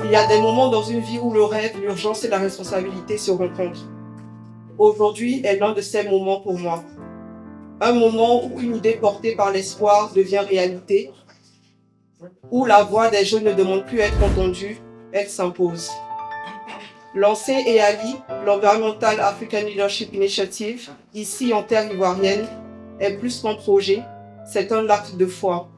Il y a des moments dans une vie où le rêve, l'urgence et la responsabilité se rencontrent. Aujourd'hui est l'un de ces moments pour moi. Un moment où une idée portée par l'espoir devient réalité, où la voix des jeunes ne demande plus à être entendue, elle s'impose. Lancé EALI, l'Environmental African Leadership Initiative, ici en terre ivoirienne, est plus qu'un projet, c'est un acte de foi.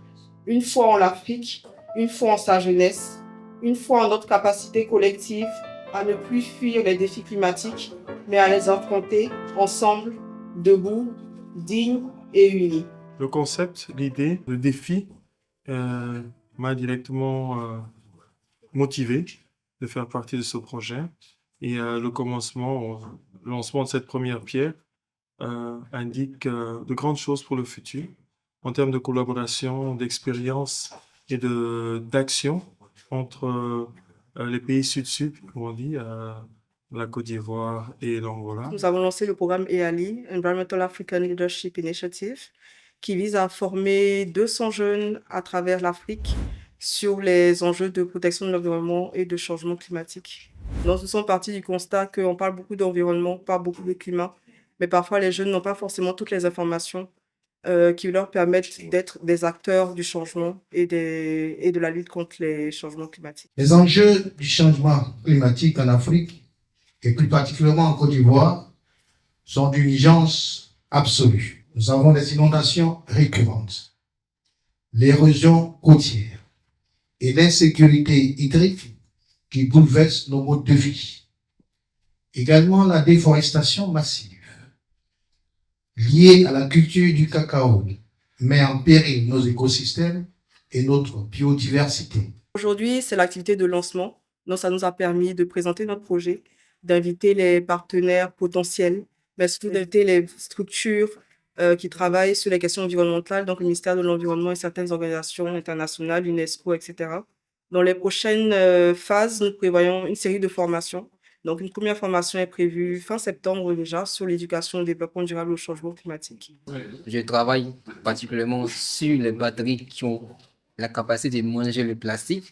Une foi en l'Afrique, une foi en sa jeunesse, une foi en notre capacité collective à ne plus fuir les défis climatiques, mais à les affronter ensemble, debout, dignes et unis. Le concept, l'idée, le défi m'a directement motivé de faire partie de ce projet. Et le lancement de cette première pierre indique de grandes choses pour le futur en termes de collaboration, d'expérience et d'action entre les pays sud-sud, comme on dit, la Côte d'Ivoire et l'Angola. Nous avons lancé le programme EALI, Environmental African Leadership Initiative, qui vise à former 200 jeunes à travers l'Afrique sur les enjeux de protection de l'environnement et de changement climatique. Nous faisons partie du constat qu'on parle beaucoup d'environnement, pas beaucoup de climat, mais parfois les jeunes n'ont pas forcément toutes les informations qui leur permettent d'être des acteurs du changement et de la lutte contre les changements climatiques. Les enjeux du changement climatique en Afrique, et plus particulièrement en Côte d'Ivoire, sont d'une urgence absolue. Nous avons des inondations récurrentes, l'érosion côtière et l'insécurité hydrique qui bouleversent nos modes de vie. Également la déforestation massive liée à la culture du cacao met en péril nos écosystèmes et notre biodiversité. Aujourd'hui, c'est l'activité de lancement. Donc, ça nous a permis de présenter notre projet, d'inviter les partenaires potentiels, mais surtout d'inviter les structures qui travaillent sur les questions environnementales, donc le ministère de l'Environnement et certaines organisations internationales, l'UNESCO, etc. Dans les prochaines phases, nous prévoyons une série de formations. Donc, une première formation est prévue fin septembre déjà sur l'éducation au développement durable au changement climatique. Je travaille particulièrement sur les batteries qui ont la capacité de manger le plastique.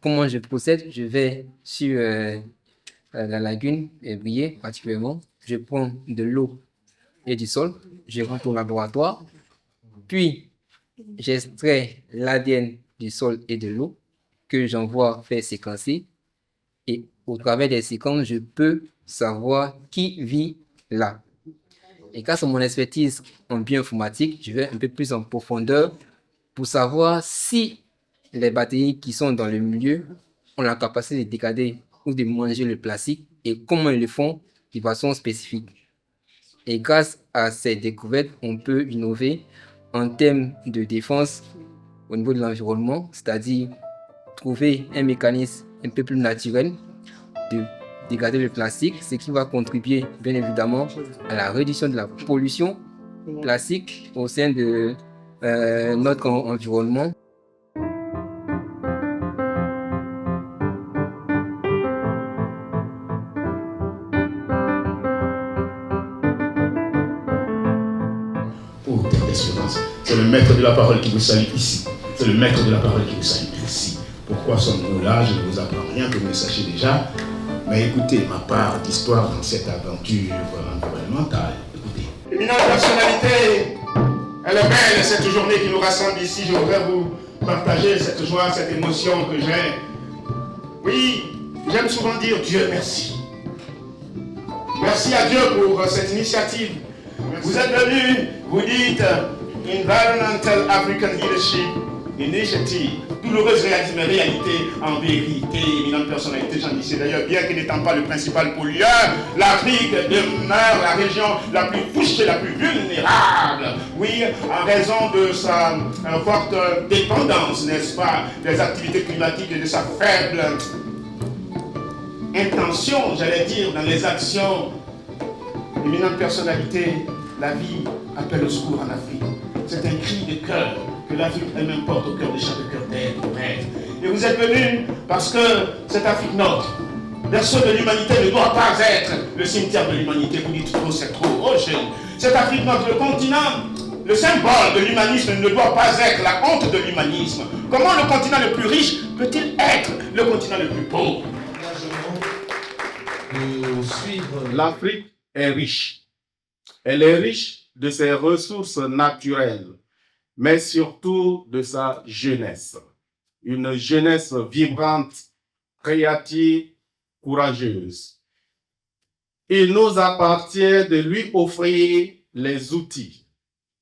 Comment je procède? Je vais sur la lagune Briey particulièrement. Je prends de l'eau et du sol. Je rentre au laboratoire. Puis, j'extrais l'ADN du sol et de l'eau que j'envoie faire séquencer. Et au travers des séquences, je peux savoir qui vit là. Et grâce à mon expertise en bioinformatique, je vais un peu plus en profondeur pour savoir si les bactéries qui sont dans le milieu ont la capacité de dégrader ou de manger le plastique et comment ils le font de façon spécifique. Et grâce à ces découvertes, on peut innover en termes de défense au niveau de l'environnement, c'est-à-dire trouver un mécanisme un peu plus naturel de dégrader le plastique, ce qui va contribuer bien évidemment à la réduction de la pollution plastique au sein de notre environnement. Pour Terre d'Espérance, c'est le maître de la parole qui vous salue ici. C'est le maître de la parole qui vous salue ici. Pourquoi sommes-nous là? Je ne vous apprends rien que vous le sachiez déjà. Mais écoutez ma part d'histoire dans cette aventure environnementale. Écoutez. Éminente personnalité, elle est belle cette journée qui nous rassemble ici. Je voudrais vous partager cette joie, cette émotion que j'ai. Oui, j'aime souvent dire Dieu merci. Merci à Dieu pour cette initiative. Vous êtes venus, vous dites Environmental African Leadership Initiative. Douloureuse réalité, en vérité, éminente personnalité, j'en disais d'ailleurs, bien que n'étant pas le principal pollueur, l'Afrique demeure la région la plus touchée, la plus vulnérable. Oui, en raison de sa forte dépendance, n'est-ce pas, des activités climatiques et de sa faible intention, j'allais dire, dans les actions. Éminente personnalité, la vie appelle au secours en Afrique. C'est un cri de cœur que l'Afrique elle-même porte au cœur de chaque cœur d'être. Et vous êtes venus parce que cette Afrique nord, berceau de l'humanité, ne doit pas être le cimetière de l'humanité. Vous dites trop, c'est trop. Oh, cette Afrique nord, le continent Le symbole de l'humanisme ne doit pas être la honte de l'humanisme. Comment le continent le plus riche peut-il être le continent le plus pauvre? L'Afrique est riche. Elle est riche de ses ressources naturelles, mais surtout de sa jeunesse. Une jeunesse vibrante, créative, courageuse. Il nous appartient de lui offrir les outils,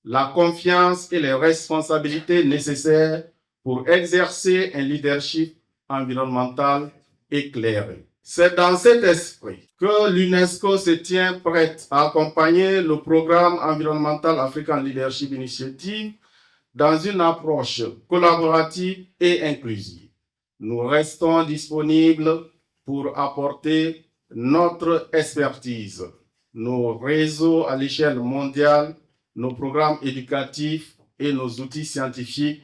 la confiance et les responsabilités nécessaires pour exercer un leadership environnemental éclairé. C'est dans cet esprit que l'UNESCO se tient prête à accompagner le programme environnemental African Leadership Initiative dans une approche collaborative et inclusive. Nous restons disponibles pour apporter notre expertise, nos réseaux à l'échelle mondiale, nos programmes éducatifs et nos outils scientifiques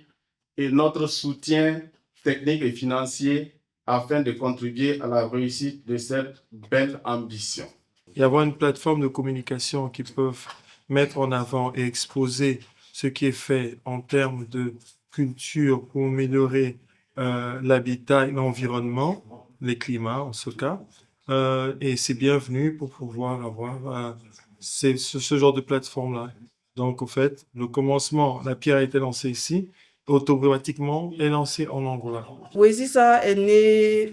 et notre soutien technique et financier afin de contribuer à la réussite de cette belle ambition. Y avoir une plateforme de communication qui peuvent mettre en avant et exposer ce qui est fait en termes de culture pour améliorer l'habitat et l'environnement, les climats en ce cas. Et c'est bienvenu pour pouvoir avoir ce genre de plateforme-là. Donc, au fait, le commencement, la pierre a été lancée ici, automatiquement est lancée en Angola. Poésisa est né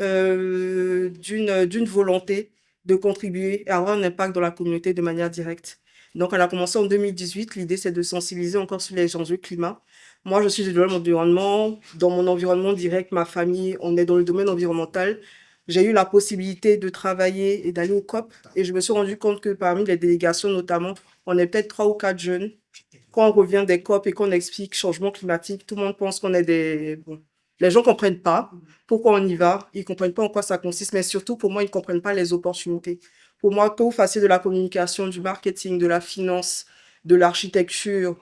d'une volonté de contribuer et avoir un impact dans la communauté de manière directe. Donc, elle a commencé en 2018. L'idée, c'est de sensibiliser encore sur les enjeux climat. Moi, je suis du domaine environnement. Dans mon environnement direct, ma famille, on est dans le domaine environnemental. J'ai eu la possibilité de travailler et d'aller au COP. Et je me suis rendu compte que parmi les délégations, notamment, on est peut-être 3 ou 4 jeunes. Quand on revient des COP et qu'on explique changement climatique, tout le monde pense qu'on est des... Bon, les gens ne comprennent pas pourquoi on y va. Ils ne comprennent pas en quoi ça consiste. Mais surtout, pour moi, ils ne comprennent pas les opportunités. Pour moi, que vous fassiez de la communication, du marketing, de la finance, de l'architecture,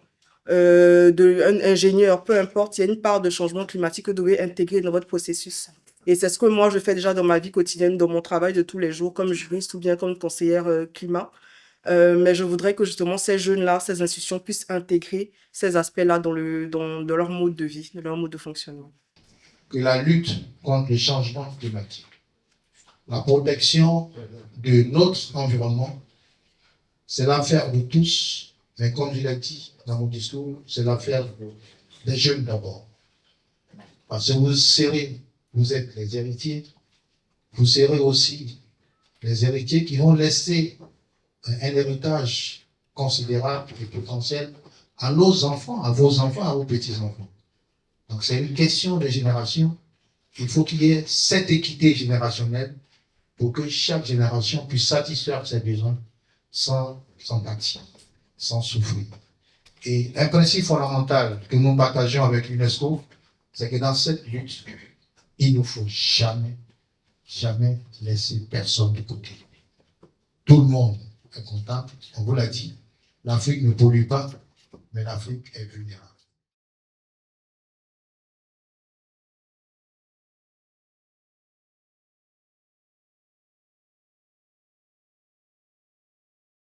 d'un ingénieur, peu importe, il y a une part de changement climatique que vous devez intégrer dans votre processus. Et c'est ce que moi, je fais déjà dans ma vie quotidienne, dans mon travail de tous les jours, comme juriste ou bien comme conseillère climat. Mais je voudrais que justement ces jeunes-là, ces institutions puissent intégrer ces aspects-là dans leur mode de vie, dans leur mode de fonctionnement. Que la lutte contre le changement climatique, la protection de notre environnement, c'est l'affaire de tous, mais comme je l'ai dit dans mon discours, c'est l'affaire des jeunes d'abord. Parce que vous êtes les héritiers, vous serez aussi les héritiers qui vont laisser un héritage considérable et potentiel à nos enfants, à vos petits-enfants. Donc c'est une question de génération. Il faut qu'il y ait cette équité générationnelle pour que chaque génération puisse satisfaire ses besoins sans pâtir, sans souffrir. Et un principe fondamental que nous partageons avec l'UNESCO, c'est que dans cette lutte, il ne faut jamais laisser personne de côté. Tout le monde est content, on vous l'a dit, l'Afrique ne pollue pas, mais l'Afrique est vulnérable.